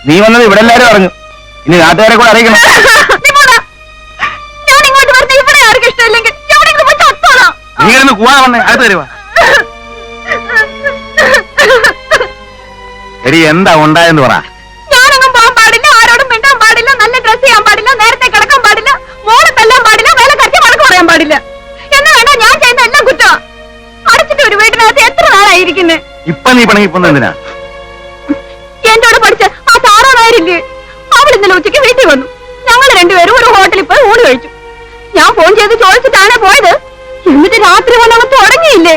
നീ വന്നത് ഇവിടെ എല്ലാരും അറിഞ്ഞു. ഇനി നാട്ടുകാരെ കൂടെ അറിയിക്കണം. ഞാൻ ഇങ്ങോട്ട് വരുന്ന ഇവിടെ ആർക്കും ഇഷ്ടമില്ലെങ്കിൽ നീ കിടന്ന് കൂവാ വന്നേ. അടുത്ത് തരുവാ. ശരി, എന്താ ഉണ്ടായെന്ന് പറ. ഞാനൊന്നും പോകാൻ പാടില്ല, ആരോടും മിണ്ടാൻ പാടില്ല, നല്ല ഡ്രസ് ചെയ്യാൻ പാടില്ല, നേരത്തെ കിടക്കാൻ പാടില്ല, മോളെ തല്ലാൻ പാടില്ല, വേല കറക്കി വഴക്ക് പറയാൻ പാടില്ല. എന്ന് വേണ്ട ഞാൻ ചെയ്യുന്ന എല്ലാം കുറ്റം. അടച്ചിട്ട് ഒരു വീട്ടിനകത്ത് എത്ര നാളായിരിക്കുന്നേ. ഇപ്പൊ നീ പണിങ്ങിപ്പോന്ന എന്തിനാ? എന്നോട് പഠിച്ച ആ സാറാനായിരില്ലേ, അവൾ ഇന്നലെ ഉച്ചയ്ക്ക് വീട്ടിൽ വന്നു. ഞങ്ങൾ രണ്ടുപേരും ഒരു ഹോട്ടലിൽ പോയി ഊണ് കഴിച്ചു. ഞാൻ ഫോൺ ചെയ്ത് ചോദിച്ചിട്ടാണ് പോയത്. എന്നിട്ട് രാത്രി വന്നവ തുടങ്ങിയില്ലേ,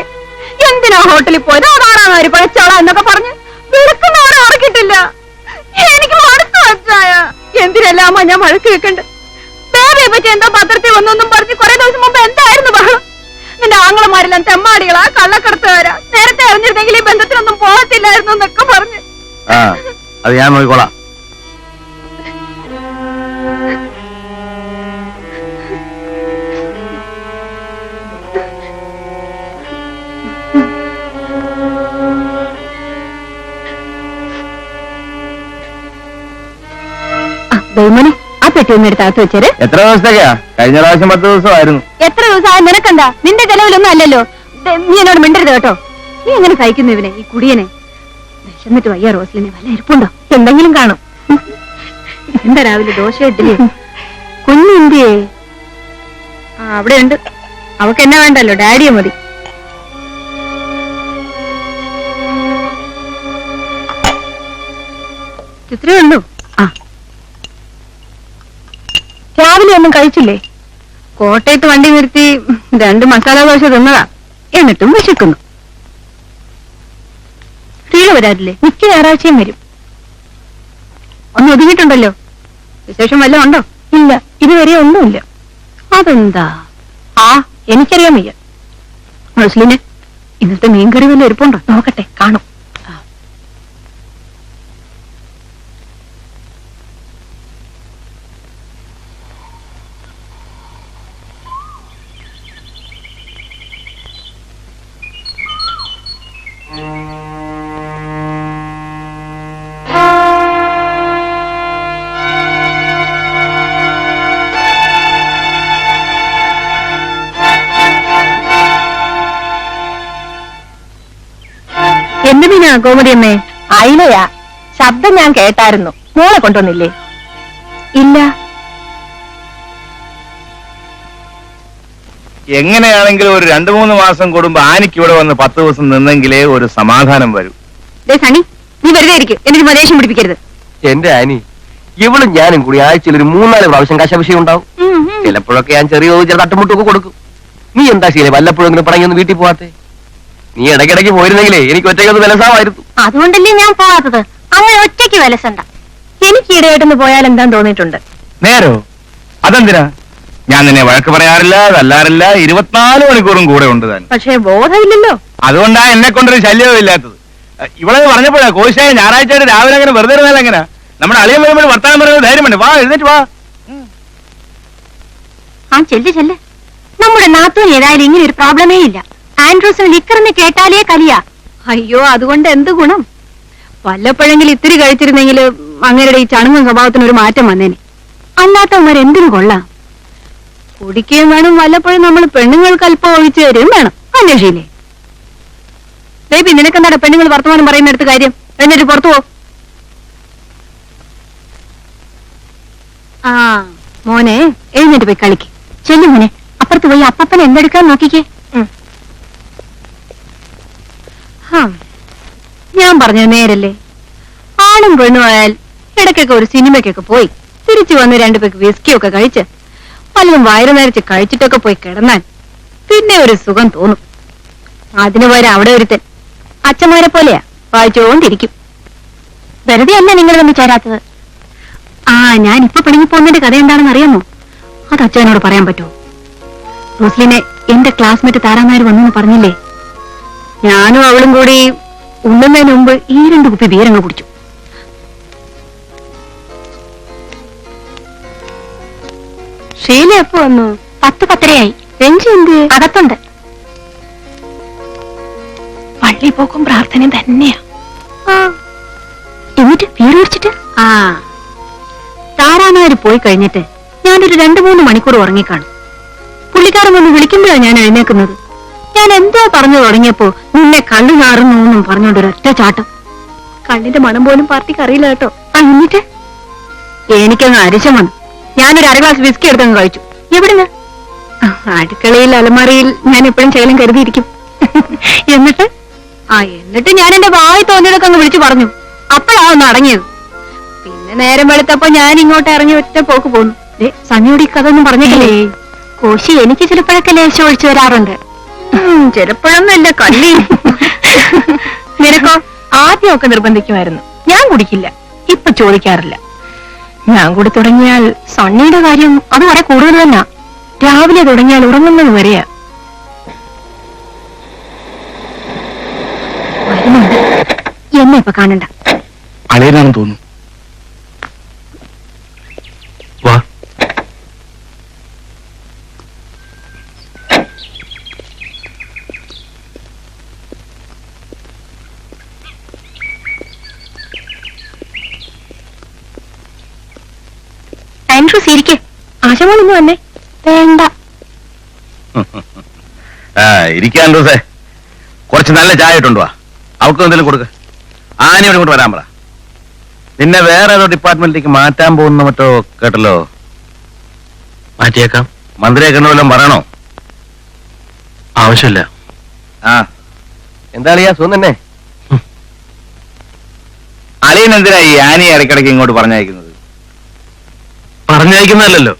എന്തിനാ ഹോട്ടലിൽ പോയത്, അതാറാനാര് പഴച്ചാളാ എന്നൊക്കെ പറഞ്ഞ് വെളുക്കുന്നവരെ ഉറക്കിട്ടില്ല. എനിക്ക് മടുത്തു വച്ചായ. എന്തിനെല്ലാമോ ഞാൻ വഴക്ക് വെക്കണ്ട്. ബേബിയെ പറ്റി എന്തോ പത്രത്തിൽ വന്നൊന്നും പറഞ്ഞ് കുറെ ദിവസം മുമ്പ് എന്തായിരുന്നു ബഹളം. നിന്റെ ആങ്ങളമാരെല്ലാം തെമ്മാടികളാ, കള്ളക്കടത്തുകാരാ, നേരത്തെ അറിഞ്ഞിരുന്നെങ്കിൽ ഈ ബന്ധത്തിനൊന്നും പോകത്തില്ലായിരുന്നു എന്നൊക്കെ പറഞ്ഞ്. അത് ഞാൻ നോക്കിക്കോളാം. ദൈവമോനെ, ആ പെട്ടി ഒന്ന് എടുത്ത് അകത്ത് വെച്ചേര്. എത്ര ദിവസത്തേക്കാ? കഴിഞ്ഞ പ്രാവശ്യം 10 ദിവസമായിരുന്നു. എത്ര ദിവസമായ നിനക്കെന്താ? നിന്റെ ചെലവിലൊന്നും അല്ലല്ലോ. നീ എന്നോട് മിണ്ടരുത് കേട്ടോ. നീ എങ്ങനെ സഹിക്കുന്നു ഇവനെ, ഈ കുടിയനെ? വിശന്നിട്ട് വയ്യ റോസ്ലിനെ. വല്ല ഇരിപ്പുണ്ടോ? എന്തെങ്കിലും കാണും. എന്താ രാവിലെ ദോശ ഇഡ്ഡലി? കുഞ്ഞെന്തിയേ? അവിടെ ഉണ്ട്. അവക്ക് എന്നെ വേണ്ടല്ലോ, ഡാഡിയെ മതി. ഇത്രയേ ഉള്ളൂ. രാവിലെ ഒന്നും കഴിച്ചില്ലേ? കോട്ടയത്ത് വണ്ടി നിർത്തി 2 മസാല ദോശ തിന്നതാ. എന്നിട്ടും വിശക്കുന്നു. റീല വരാറില്ലേ? മിക്ക ഞായറാഴ്ചയും വരും. ഒന്ന് ഒതുങ്ങിയിട്ടുണ്ടല്ലോ. വിശേഷം വല്ലതും ഉണ്ടോ? ഇല്ല, ഇതുവരെ ഒന്നുമില്ല. അതെന്താ? എനിക്കറിയാൻ വയ്യ. റോസ്ലിനെ, ഇന്നത്തെ മീൻകറി വല്ല എരിപ്പുണ്ടോ? നോക്കട്ടെ, കാണും. എന്ത് മീനാ കോമഡിയമ്മേ? അയിലയാ. ശബ്ദം ഞാൻ കേട്ടായിരുന്നു. മോളെ കൊണ്ടുവന്നില്ലേ? ഇല്ല. എങ്ങനെയാണെങ്കിലും ഒരു 2-3 മാസം കൂടുമ്പോ ആനിക്ക് ഇവിടെ വന്ന് 10 ദിവസം നിന്നെങ്കിലേ ഒരു സമാധാനം വരും. സണി, നീ വെറുതെ ഇരിക്കും. എനിക്ക് മലേഷ്യം പിടിപ്പിക്കരുത്. എന്റെ ആനി, ഇവളും ഞാനും കൂടി ആഴ്ചയിൽ ഒരു 3-4 പ്രാവശ്യം കശാവിഷയം ഉണ്ടാവും. ചിലപ്പോഴൊക്കെ ഞാൻ ചെറിയ തട്ടുമുട്ടൊക്കെ കൊടുക്കും. നീ എന്താ ശീലേ വല്ലപ്പോഴെങ്കിലും പടങ്ങിയൊന്ന് വീട്ടിൽ പോവാത്തെ? നീ ഇടയ്ക്കിടയ്ക്ക് പോയിരുന്നെങ്കിലേ എനിക്ക് ഒറ്റയ്ക്കൊന്ന് വിലസാമായിരുന്നു. അതുകൊണ്ടല്ലേ ഞാൻ പോവാത്തത്. അങ്ങനെ ഒറ്റയ്ക്ക് വിലസണ്ട. എനിക്ക് ഈടെയായിട്ടൊന്ന് പോയാൽ എന്താന്ന് തോന്നിയിട്ടുണ്ട്. നേരോ? അതെന്തിനാ? ഞാൻ നിന്നെ വഴക്ക് പറയാറില്ല, തല്ലാറില്ല, 24 മണിക്കൂറും കൂടെ ഉണ്ട് താൻ. പക്ഷേ ബോധമില്ലല്ലോ. അതുകൊണ്ടാ എന്നെ കൊണ്ടൊരു ശല്യവും ഇല്ലാത്തത്. ഇവിടെ പറഞ്ഞപ്പോഴാ കോശായ ഞായറാഴ്ചയായിട്ട് രാവിലെ അങ്ങനെ വെറുതെ ഇരുന്നാലും എങ്ങനെ? നമ്മുടെ അളിയൻ വരുമ്പോൾ വർത്താനം പറയുന്നത് ധൈര്യം വേണ്ട. വാ, എഴുന്നേറ്റ് വാ. ചെല്ല്. നമ്മുടെ നാത്തൂന് ഏതായാലും ഇങ്ങനെ ഒരു പ്രോബ്ലമേ ഇല്ല. ആൻഡ്രൂസിന് ലിക്കറിന് കേട്ടാലേ കലിയാ. അയ്യോ, അതുകൊണ്ട് എന്ത് ഗുണം? വല്ലപ്പോഴെങ്കിലും ഇത്തിരി കഴിച്ചിരുന്നെങ്കിൽ അങ്ങനെയുടെ ഈ ചണങ്ങും സ്വഭാവത്തിനൊരു മാറ്റം വന്നേനെ. അല്ലാത്തവന്മാർ എന്തിനു കൊള്ളാം? കുടിക്കുകയും വേണം, വല്ലപ്പോഴും നമ്മൾ പെണ്ണുങ്ങൾക്ക് അല്പം ഒഴിച്ചു തരുകയും വേണം. അന്വേഷിയില്ലേ? ബേബി, നിനക്കെന്താ പെണ്ണുങ്ങൾ വർത്തമാനം പറയുന്നിടത്ത് കാര്യം? എന്നിട്ട് പുറത്തു പോ. മോനെ, എഴുന്നേറ്റ് പോയി കളിക്ക്. ചെല്ലു മോനെ, അപ്പുറത്ത് പോയി അപ്പനെ എന്തെടുക്കാൻ നോക്കിക്കേ. ഞാൻ പറഞ്ഞത് നേരല്ലേ? ആണും പെണ്ണും ആയാൽ ഇടയ്ക്കൊക്കെ ഒരു സിനിമയ്ക്കൊക്കെ പോയി തിരിച്ചു വന്ന് 2 പേർക്ക് വിസ്കിയൊക്കെ കഴിച്ച് പലതും വയറു നിറച്ച് കഴിച്ചിട്ടൊക്കെ പോയി കിടന്നാൽ പിന്നെ ഒരു സുഖം തോന്നും. അതിനു പകരം അവിടെ ഒരുത്തൻ അച്ഛന്മാരെ പോലെയാ വായിച്ചോണ്ടിരിക്കും. വെറുതെ അല്ല നിങ്ങൾ തമ്മിൽ ചേരാത്തത്. ഞാൻ ഇപ്പൊ പിണങ്ങി പോകുന്നതിന്റെ കഥ എന്താണെന്ന് അറിയാമോ? അത് അച്ഛനോട് പറയാൻ പറ്റുമോ? റോസ്ലിനെ എന്റെ ക്ലാസ്മേറ്റ് താരാനാര് വന്നു പറഞ്ഞില്ലേ? ഞാനും അവളും കൂടി ഉണ്ണുന്നതിന് മുമ്പ് ഈ 2 കുപ്പി ബീരങ്ങ് കുടിച്ചു. ഷീല എപ്പോ വന്നു? 10-10:30 രഞ്ജി എന്ത്? അകത്തുണ്ട്. പള്ളി പോക്കും പ്രാർത്ഥനയും തന്നെയാ. എന്നിട്ട് വീട് പിടിച്ചിട്ട് ആ താരാനാര് പോയി കഴിഞ്ഞിട്ട് ഞാനൊരു 2-3 മണിക്കൂർ ഉറങ്ങിക്കാണും. പുള്ളിക്കാരൻ ഒന്ന് വിളിക്കുമ്പോഴാണ് ഞാൻ എഴുന്നേക്കുന്നത്. ഞാൻ എന്തോ പറഞ്ഞു തുടങ്ങിയപ്പോ നിന്നെ കള്ളു നാറുന്നു എന്നും പറഞ്ഞോണ്ട് ഒരൊറ്റ ചാട്ടം. കണ്ണിന്റെ മണം പോലും പാർട്ടിക്ക് അറിയില്ല കേട്ടോ. എന്നിട്ട് എനിക്കങ്ങ് അരിശം വന്നു. ഞാനൊരു 1/2 ഗ്ലാസ് വിസ്കി എടുത്തങ്ങ് കഴിച്ചു. എവിടുന്ന്? അടുക്കളയിൽ അലമാരയിൽ ഞാൻ എപ്പോഴും ശൈലം കരുതിയിരിക്കും. എന്നിട്ട് ഞാൻ എന്റെ വായി തോന്നിയതൊക്കെ അങ്ങ് വിളിച്ചു പറഞ്ഞു. അപ്പോഴാ ഒന്ന് അടങ്ങിയത്. പിന്നെ നേരം വെളുത്തപ്പോ ഞാൻ ഇങ്ങോട്ട് ഇറങ്ങി ഒറ്റ പോക്ക് പോന്നു. സഞ്ഞോട് ഈ കഥ ഒന്നും പറഞ്ഞിട്ടില്ലേ? കോശി എനിക്ക് ചിലപ്പോഴൊക്കെ ലേശം ഒഴിച്ചു വരാറുണ്ട്. ചിലപ്പോഴൊന്നുമല്ല കള്ളി. നിനക്കോ? ആദ്യമൊക്കെ നിർബന്ധിക്കുമായിരുന്നു. ഞാൻ കുടിക്കില്ല. ഇപ്പൊ ചോദിക്കാറില്ല. ഞാൻ കൂടി തുടങ്ങിയാൽ സണ്ണിയുടെ കാര്യം അത് വളരെ കൂടുതൽ തന്നെ. രാവിലെ തുടങ്ങിയാൽ ഉറങ്ങുന്നത് വരെയാ. വരുന്നുണ്ട്. എന്നെ ഇപ്പൊ കാണണ്ട. അളിയനാണെന്ന് തോന്നുന്നു. വാ. ആൻഡ്രൂസ് ഇരിക്കേ. ആശമോളൊന്നും വന്നേ. വേണ്ട. ഇരിക്കാൻ ദിവസേ കുറച്ച് നല്ല ചായ ഇട്ടുണ്ടോ? അവൾക്ക് എന്തെങ്കിലും കൊടുക്ക. ആനയോട് ഇങ്ങോട്ട് വരാൻ പറ. നിന്നെ വേറെ ഏതോ ഡിപ്പാർട്ട്മെന്റിലേക്ക് മാറ്റാൻ പോകുന്ന മറ്റോ കേട്ടല്ലോ. മാറ്റിയേക്കാം. മന്ത്രിയെ കണ്ടു വല്ലതും പറയണോ? ആവശ്യമില്ല. ആ എന്താ അളിയാ സുഖം തന്നെ? അളിയൻ എന്തിനാ ഈ ആനയെ ഇടയ്ക്കിടയ്ക്ക് ഇങ്ങോട്ട് പറഞ്ഞയക്കുന്നത്? പറഞ്ഞയക്കുന്നതല്ലോ,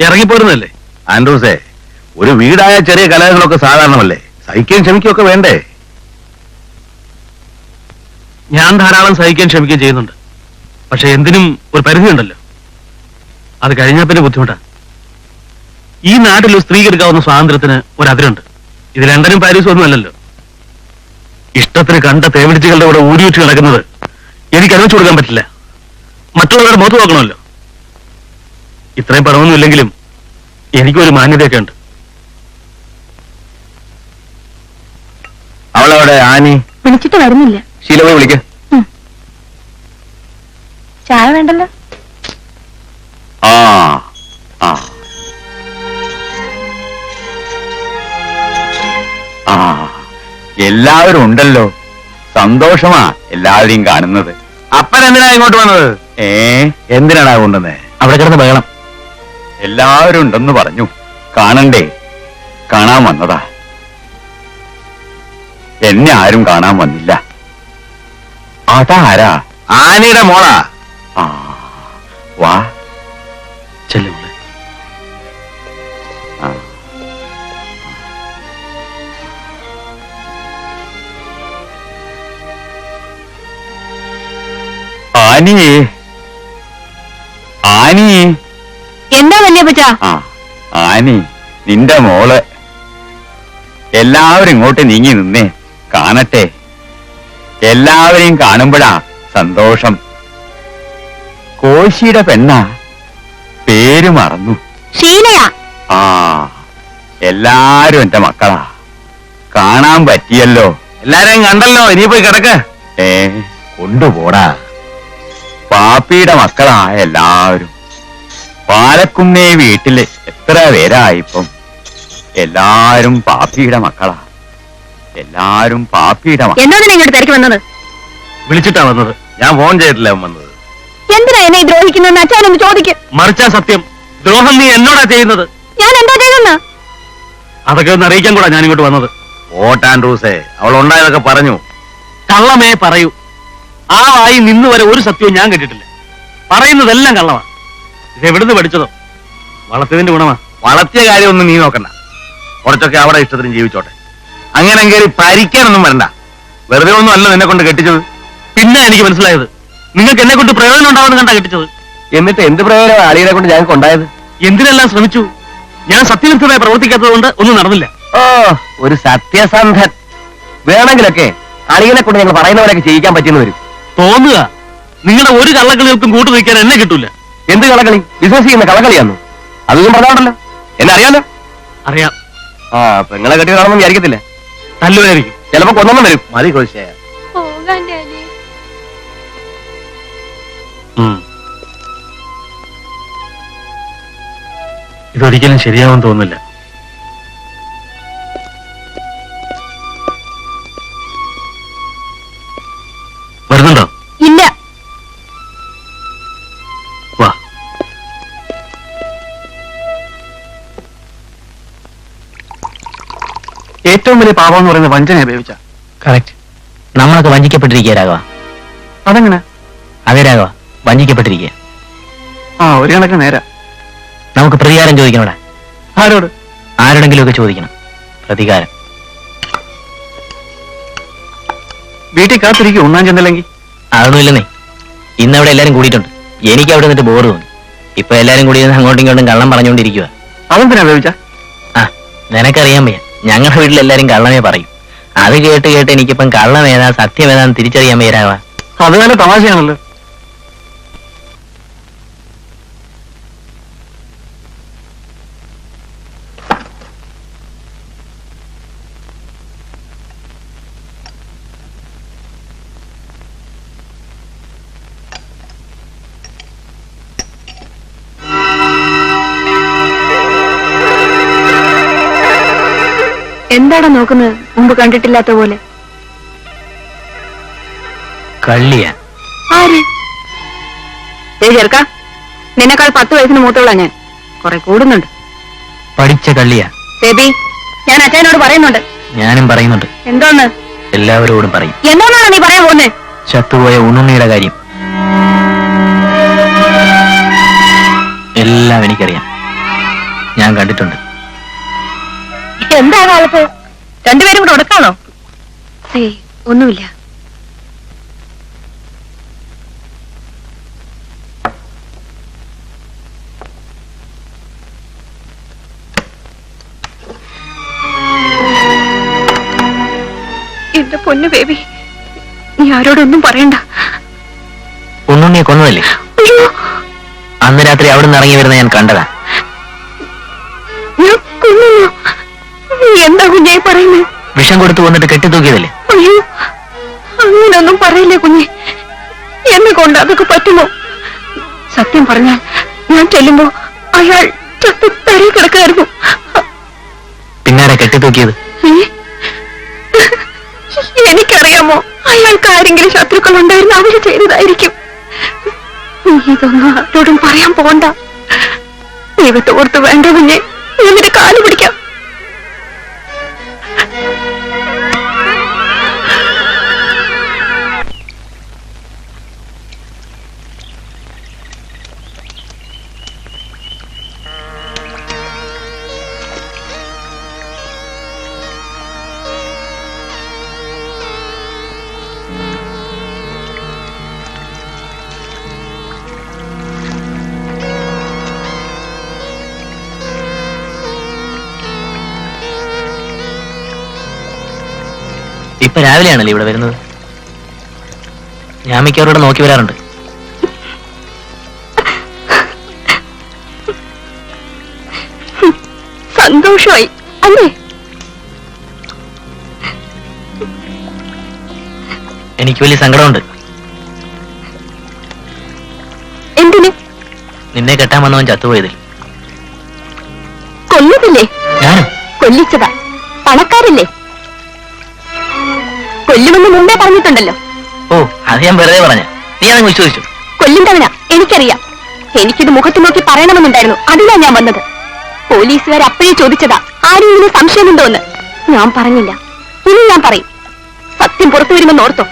ഇറങ്ങിപ്പോരുന്നല്ലേ. ആൻഡ്രൂസേ, ഒരു വീടായ ചെറിയ കലഹങ്ങളൊക്കെ സാധാരണമല്ലേ. സഹിക്കുകയും ക്ഷമിക്കുകയൊക്കെ വേണ്ടേ? ഞാൻ ധാരാളം സഹിക്കാൻ ക്ഷമിക്കുകയും ചെയ്യുന്നുണ്ട്. പക്ഷെ എന്തിനും ഒരു പരിധിയുണ്ടല്ലോ. അത് കഴിഞ്ഞാൽ പിന്നെ ബുദ്ധിമുട്ടാണ്. ഈ നാട്ടിൽ ഒരു സ്ത്രീക്ക് എടുക്കാവുന്ന സ്വാതന്ത്ര്യത്തിന് ഒരു അതിരുണ്ട്. ഇത് ലണ്ടനും പാരീസും ഒന്നും അല്ലല്ലോ. ഇഷ്ടത്തിന് കണ്ട തേവിടിച്ചുകളുടെ കൂടെ ഊരിവെച്ച് കിടക്കുന്നത് എനിക്ക് അനുവദിച്ചു കൊടുക്കാൻ പറ്റില്ല. മറ്റുള്ളവരുടെ മുഖത്ത് നോക്കണമല്ലോ. ഇത്രയും പണമൊന്നും ഇല്ലെങ്കിലും എനിക്കൊരു മാന്യതയൊക്കെ ഉണ്ട്. അവളവിടെ ആനി വിളിച്ചിട്ട് വരുന്നില്ല. ശീലമായി വിളിക്ക. ചായ വേണ്ടല്ലോ. ആ ആ ആ എല്ലാവരും ഉണ്ടല്ലോ. സന്തോഷമാ എല്ലാവരെയും കാണുന്നത്. അപ്പൻ എന്തിനാ ഇങ്ങോട്ട് വന്നത്? എന്തിനാടാ കൊണ്ടുവന്നേ? അവിടെ കിടന്ന് ബഹളം. എല്ലാവരും ഉണ്ടെന്ന് പറഞ്ഞു. കാണണ്ടേ? കാണാൻ വന്നതാ. എന്നെ ആരും കാണാൻ വന്നില്ല. അതാരാ? ആനയുടെ മോളാ. ആ വാ ചെല്ലു. എന്താ വല്യപ്പച്ചാ? ആനി, നിന്റെ മോള്. എല്ലാവരും ഇങ്ങോട്ട് നീങ്ങി നിന്നേ, കാണട്ടെ. എല്ലാവരെയും കാണുമ്പോഴാ സന്തോഷം. കോശിയുടെ പെണ്ണാ, പേര് മറന്നു. ഷീലയാ. എല്ലാരും എന്റെ മക്കളാ. കാണാൻ പറ്റിയല്ലോ. എല്ലാരെയും കണ്ടല്ലോ. ഇനി പോയി കിടക്ക്. കൊണ്ടുപോടാ. പാപ്പിയുടെ മക്കളാ എല്ലാവരും. പാലക്കുന്നേ വീട്ടില് എത്ര പേരായിപ്പം. എല്ലാരും പാപ്പിയുടെ മക്കളാ. എല്ലാരും പാപ്പിയുടെ മക്കളാ. എന്താ ഇങ്ങോട്ട് തിരക്ക് വന്നത്? വിളിച്ചിട്ടാ വന്നത്. ഞാൻ ഫോൺ ചെയ്തിട്ടില്ല വന്നത്. എന്തിനാ എന്നെ ദ്രോഹിക്കുന്ന അച്ഛനൊന്ന് ചോദിക്കും. മറിച്ചാ സത്യം. ദ്രോഹം നീ എന്നോടാ ചെയ്യുന്നത്. ഞാൻ എന്താ ചെയ്യുന്ന? അതൊക്കെ ഒന്ന് അറിയിക്കാൻ കൂടാ ഞാൻ ഇങ്ങോട്ട് വന്നത്. ഓട്ടാൻഡ്രൂസേ, അവൾ ഉണ്ടായതൊക്കെ പറഞ്ഞു. കള്ളമേ പറയൂ. ആ വായി നിന്ന് വരെ ഒരു സത്യവും ഞാൻ കേട്ടിട്ടില്ല. പറയുന്നതെല്ലാം കള്ളമാ. ഇത് എവിടുന്ന് പഠിച്ചതോ? വളർത്തിയതിന്റെ ഗുണമാ. വളർത്തിയ കാര്യമൊന്നും നീ നോക്കണ്ട. കുറച്ചൊക്കെ അവിടെ ഇഷ്ടത്തിന് ജീവിച്ചോട്ടെ. അങ്ങനെ കയറി ഭരിക്കാനൊന്നും വരണ്ട. വെറുതെ ഒന്നും അല്ല നിന്നെ കൊണ്ട് കെട്ടിച്ചത്. പിന്നെ എനിക്ക് മനസ്സിലായത് നിങ്ങൾക്ക് എന്നെ കൊണ്ട് പ്രയോജനം ഉണ്ടാവുന്ന കണ്ടാ കെട്ടിച്ചത്. എന്നിട്ട് എന്ത് പ്രയോജനം അളിയനെ കൊണ്ട് ഞങ്ങൾക്ക് ഉണ്ടായത്? എന്തിനെല്ലാം ശ്രമിച്ചു. ഞാൻ സത്യവിരുദ്ധമായി പ്രവർത്തിക്കാത്തത് കൊണ്ട് ഒന്നും നടന്നില്ല. ഓ, ഒരു സത്യസന്ധൻ. വേണമെങ്കിലൊക്കെ അളിയനെ കൊണ്ട് ഞങ്ങൾ പറയുന്ന പോലെയൊക്കെ ചെയ്യിക്കാൻ പറ്റിയെന്ന് വരും. തോന്നുക. നിങ്ങളുടെ ഒരു കള്ളക്കളികൾക്കും കൂട്ടു നിൽക്കാൻ എന്നെ കിട്ടൂല. എന്ത് കള്ളക്കളി? ബിസിനസ് ചെയ്യുന്ന കള്ളക്കളിയാന്നു. അതൊന്നും പറഞ്ഞാണ്ടല്ലോ. എന്നെ അറിയാലോ. അറിയാം. പെങ്ങളെ കെട്ടി കാണുമെന്ന് വിചാരിക്കത്തില്ല. തല്ലുവായിരിക്കും. ചിലപ്പോ കൊന്നൊന്നും വരും. മതി കോശിയായ. പോകാൻ ഇതൊരിക്കലും ശരിയാവും തോന്നുന്നില്ല. വരുന്നുണ്ടോ? ഇല്ല. വാ. ഏറ്റവും വലിയ പാപം എന്ന് പറയുന്നത് വഞ്ചന ഉപയോഗിച്ച. കറക്റ്റ്. നമ്മളൊക്കെ വഞ്ചിക്കപ്പെട്ടിരിക്കുക രാഘവ. അതെങ്ങനെ? അതെ രാഘവ, വഞ്ചിക്കപ്പെട്ടിരിക്കുക. ആ, ഒരു കണക്കിന് നേരാ. നമുക്ക് പ്രതികാരം ചോദിക്കണോടാ. ആരോട്? ആരോടെങ്കിലും ഒക്കെ ചോദിക്കണം. പ്രതികാരം. വീട്ടിൽ കാത്തിരിക്കും ഒന്നാം ചെന്നില്ലെങ്കിൽ. അതൊന്നുമില്ലെന്നേ. ഇന്നവിടെ എല്ലാരും കൂടിയിട്ടുണ്ട്. എനിക്ക് അവിടെ നിന്നിട്ട് ബോറ് തോന്നി. ഇപ്പൊ എല്ലാരും കൂടി അങ്ങോട്ടും ഇങ്ങോട്ടും കള്ളം പറഞ്ഞുകൊണ്ടിരിക്കുക. അതെന്തിനാ ഉപയോഗിച്ച? ആ, നിനക്കറിയാൻ വയ്യ. ഞങ്ങളുടെ വീട്ടിൽ എല്ലാരും കള്ളമേ പറയും. അത് കേട്ട് കേട്ട് എനിക്കിപ്പം കള്ളം ഏതാ സത്യം ഏതാന്ന് തിരിച്ചറിയാൻ വയ്യാവാ. അത് നല്ല തമാശയാണല്ലോ. എന്താടാ നോക്കുന്നത്? മുമ്പ് കണ്ടിട്ടില്ലാത്ത പോലെ. കള്ളിയാ. ആര്? ചെറുക്ക, നിന്നെക്കാൾ 10 വയസ്സിന് മൂത്തോളാ ഞാൻ. കുറെ കൂടുന്നുണ്ട്. പഠിച്ച കള്ളിയാ. ബേബി, ഞാൻ അച്ഛനോട് പറയുന്നുണ്ട്. ഞാനും പറയുന്നുണ്ട്. എന്തോന്ന്? എല്ലാവരോടും പറയും. എന്തോന്നാണ് നീ പറയാൻ പോകുന്നേ? ചത്തുപോയ ഉണ്ണുണ്ണിയുടെ കാര്യം എല്ലാം എനിക്കറിയാം. ഞാൻ കണ്ടിട്ടുണ്ട്. എന്താ കാലത്ത് രണ്ടുപേരും കൂടെ ഉടക്കാണോ? ഒന്നുമില്ല. എന്റെ പൊന്നു ബേബി, നീ ആരോടൊന്നും പറയണ്ട. ഉണ്ണുണ്ണിയെ കൊന്നതല്ലേ? അന്ന് രാത്രി അവിടെ നിന്ന് ഇറങ്ങി വരുന്ന ഞാൻ കണ്ടതാ. എന്താ കുഞ്ഞെ പറയുന്നത്? വിഷം കൊടുത്തു വന്നിട്ട് കെട്ടിത്തൂക്കിയതല്ലേ? അയ്യോ, അങ്ങനൊന്നും പറയില്ലേ കുഞ്ഞെ. എന്നെ കൊണ്ട് അതൊക്കെ പറ്റുമോ? സത്യം പറഞ്ഞാൽ ഞാൻ ചെല്ലുമ്പോ അയാൾ തരി കിടക്കായിരുന്നു. പിന്നാരെ കെട്ടിത്തൂക്കിയത്? എനിക്കറിയാമോ, അയാൾക്ക് ആരെങ്കിലും ശത്രുക്കൾ ഉണ്ടായിരുന്നു, അവര് ചെയ്തതായിരിക്കും. നീ ഇതൊന്നും ആരോടും പറയാൻ പോണ്ട. ദൈവത്തെ ഓർത്ത് വേണ്ട കുഞ്ഞെ, എന്നിട്ട് കാല് പിടിക്കാം. ഇപ്പൊ രാവിലെയാണല്ലേ ഇവിടെ വരുന്നത്? ഞാൻ മിക്കവരോട് നോക്കി വരാറുണ്ട്. സന്തോഷമായി അല്ലേ? എനിക്ക് വലിയ സങ്കടമുണ്ട്. എന്തിന്? നിന്നെ കെട്ടാൻ വന്നവൻ ചത്തുപോയതിൽ. കൊല്ലുന്നില്ലേ? ഞാനും കൊല്ലിച്ചതാ. പണക്കാരല്ലേ? കൊല്ലുമെന്ന് മുമ്പേ പറഞ്ഞിട്ടുണ്ടല്ലോ. ഓ, അത് ഞാൻ വെറുതെ പറഞ്ഞ. നീ അതങ്ങ് വിശ്വസിച്ചു. കൊല്ലുന്നവനാ, എനിക്കറിയാം. എനിക്കിത് മുഖത്ത് നോക്കി പറയണമെന്നുണ്ടായിരുന്നു. അതിനാ ഞാൻ വന്നത്. പോലീസുകാർ അപ്പോഴേ ചോദിച്ചതാ, ആരെങ്കിലും സംശയമുണ്ടോ എന്ന്. ഞാൻ പറഞ്ഞില്ല. ഇനി ഞാൻ പറയും. സത്യം പുറത്തു വരുമെന്ന് ഓർത്തോ.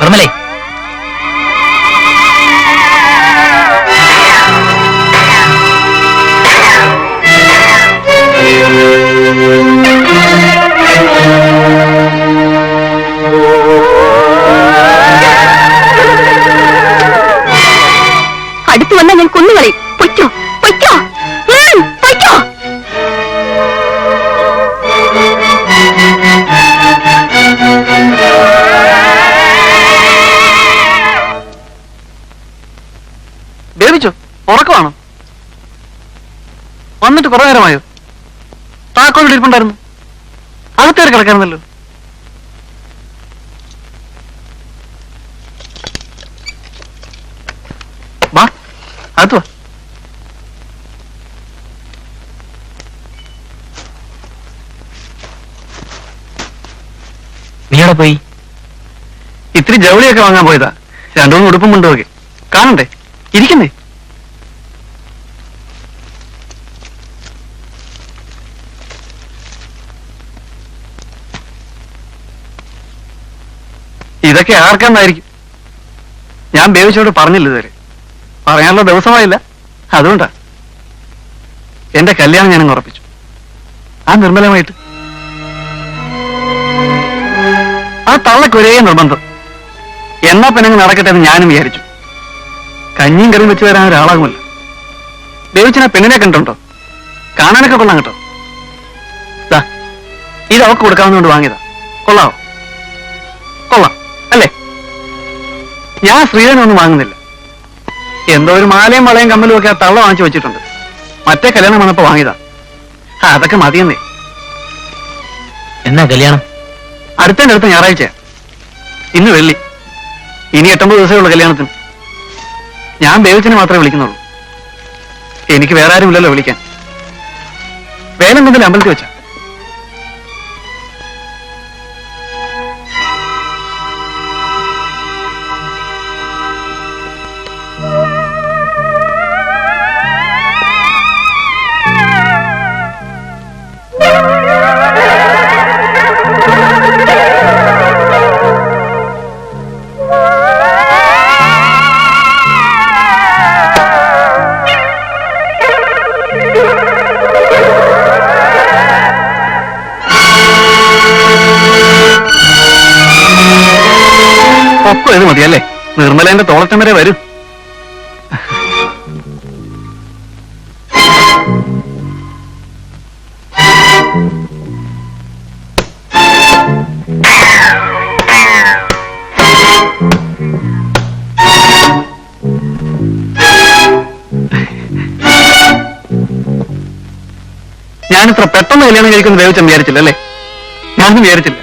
നിർമ്മലേ, അടുത്തു വന്നാൽ ഞാൻ കൊന്നുകളയും. പൊയ്ക്കോ, പൊയ്ക്കോ, പൊയ്ക്കോ. ബേബിച്ചോ, ഉറക്കമാണോ? വന്നിട്ട് കുറെ നേരമായോ? താക്കോൽ ഇരിപ്പുണ്ടായിരുന്നു. അകത്തേറി കിടക്കാറുന്നല്ലോ. നീ എവിടെ പോയി? ഇത്തിരി ജൗളിയൊക്കെ വാങ്ങാൻ പോയതാ. 2-3 ഉടുപ്പും കൊണ്ടുപോകെ. കാണണ്ടേ? ഇരിക്കുന്നേ. ഇതൊക്കെ ആർക്കെന്നായിരിക്കും? ഞാൻ ബേബിച്ചോട് പറഞ്ഞില്ല ഇതുവരെ. പറയാനുള്ള ദിവസമായില്ല. അതുകൊണ്ടാ എന്റെ കല്യാണം ഞാനങ്ങ് ഉറപ്പിച്ചു. ആ നിർമ്മലമായിട്ട്. ആ തള്ളക്കൊരേ നിർബന്ധം. എന്നാ പിന്നെ നടക്കട്ടെ എന്ന് ഞാനും വിചാരിച്ചു. കഞ്ഞിയും കറിയും വെച്ച് വരാൻ ഒരാളാകുമല്ലോ. ബേബിച്ചനാ പെണ്ണിനെ കണ്ടുണ്ടോ? കാണാനൊക്കെ കൊള്ളാം കേട്ടോ. ഇത് അവക്ക് കൊടുക്കാവുന്നതുകൊണ്ട് വാങ്ങിയതാ. കൊള്ളാവോ? കൊള്ളാം അല്ലേ? ഞാൻ ശ്രീധനൊന്നും വാങ്ങുന്നില്ല. എന്തോ ഒരു മാലയും വളയും കമ്മലും ഒക്കെ ആ തള്ള വാങ്ങിച്ചു വെച്ചിട്ടുണ്ട്. മറ്റേ കല്യാണം വന്നപ്പോ വാങ്ങിയതാ. അതൊക്കെ മതിയെന്നേ. എന്നാ കല്യാണം? അടുത്ത ഞായറാഴ്ച. ഇന്ന് വെള്ളി. ഇനി 8-9 ദിവസമേ ഉള്ളൂ കല്യാണത്തിന്. ഞാൻ ബേബിച്ചിനെ മാത്രമേ വിളിക്കുന്നുള്ളൂ. എനിക്ക് വേറെ ആരുമില്ലല്ലോ വിളിക്കാൻ. വേലം കൊണ്ടല്ലേ അമ്പലത്തിൽ വെച്ച. ഇത് മതിയല്ലേ? നിർമ്മലേന്റെ തോളറ്റം വരെ വരൂ. ഞാനിത്ര പെട്ടെന്ന് കല്യാണം കഴിക്കുന്ന വേവിച്ചെന്ന് വിചാരിച്ചില്ല അല്ലേ? ഞാനൊന്നും വിചാരിച്ചില്ല.